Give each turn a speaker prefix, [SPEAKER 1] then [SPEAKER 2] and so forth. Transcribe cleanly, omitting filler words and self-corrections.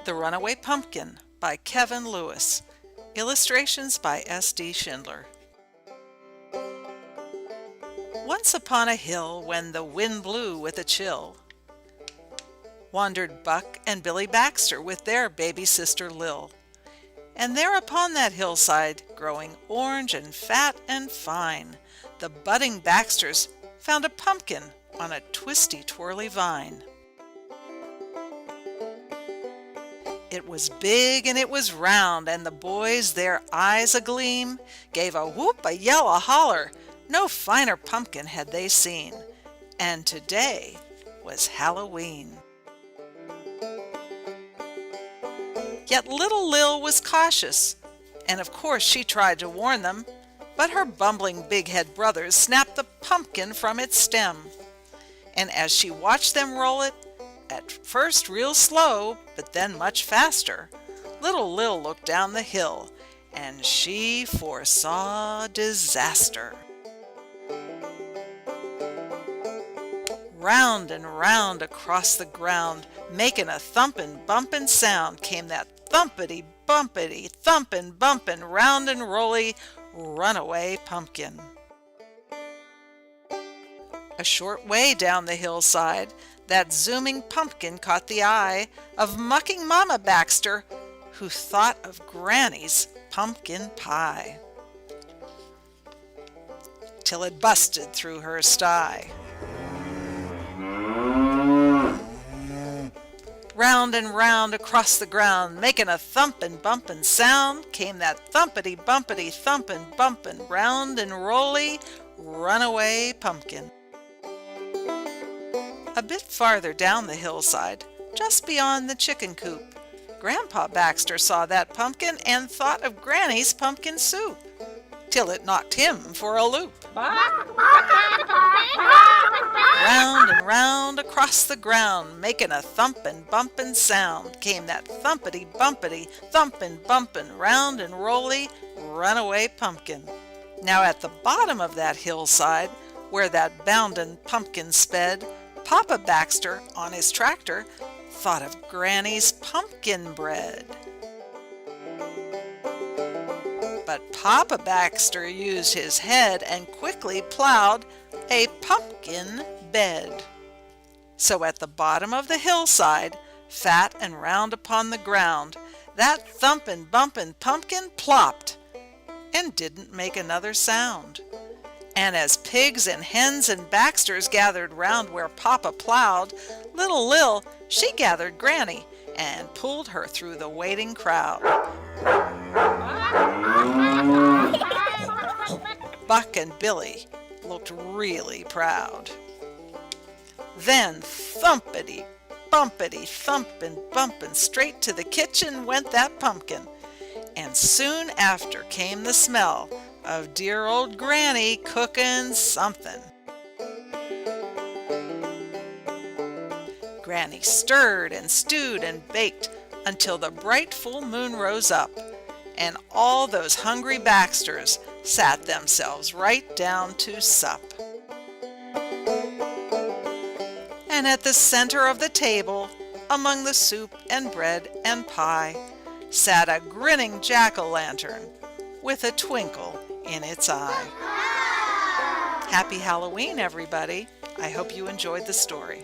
[SPEAKER 1] The Runaway Pumpkin by Kevin Lewis. Illustrations by S.D. Schindler. Once upon a hill, when the wind blew with a chill, wandered Buck and Billy Baxter with their baby sister Lil. And there upon that hillside, growing orange and fat and fine, the budding Baxters found a pumpkin on a twisty twirly vine. It was big and it was round, and the boys, their eyes agleam, gave a whoop, a yell, a holler. No finer pumpkin had they seen. And today was Halloween. Yet little Lil was cautious, and of course she tried to warn them, but her bumbling big-head brothers snapped the pumpkin from its stem. And as she watched them roll it, at first real slow, but then much faster, little Lil looked down the hill, and she foresaw disaster. Round and round across the ground, making a thumpin' bumpin' sound, came that thumpity bumpity thumpin' bumpin' round and rolly runaway pumpkin. A short way down the hillside, that zooming pumpkin caught the eye of mucking Mama Baxter, who thought of Granny's pumpkin pie, till it busted through her sty. Round and round across the ground, making a thumpin' bumpin' sound, came that thumpity bumpity thumpin' bumpin' round and rolly runaway pumpkin. A bit farther down the hillside, just beyond the chicken coop, Grandpa Baxter saw that pumpkin and thought of Granny's pumpkin soup, till it knocked him for a loop. Round and round across the ground, making a thumpin' bumpin' sound, came that thumpity bumpity thumpin' bumpin' round and rolly runaway pumpkin. Now at the bottom of that hillside, where that boundin' pumpkin sped, Papa Baxter, on his tractor, thought of Granny's pumpkin bread. But Papa Baxter used his head and quickly plowed a pumpkin bed. So at the bottom of the hillside, fat and round upon the ground, that thumpin' bumpin' pumpkin plopped and didn't make another sound. And as pigs and hens and Baxters gathered round where Papa plowed, little Lil, she gathered Granny and pulled her through the waiting crowd. Buck and Billy looked really proud. Then thumpity, bumpity, thumpin' bumpin', straight to the kitchen went that pumpkin, and soon after came the smell of dear old Granny cooking something. Granny stirred and stewed and baked until the bright full moon rose up, and all those hungry Baxters sat themselves right down to sup. And at the center of the table, among the soup and bread and pie, sat a grinning jack-o'-lantern with a twinkle in its eye. Happy Halloween, everybody. I hope you enjoyed the story.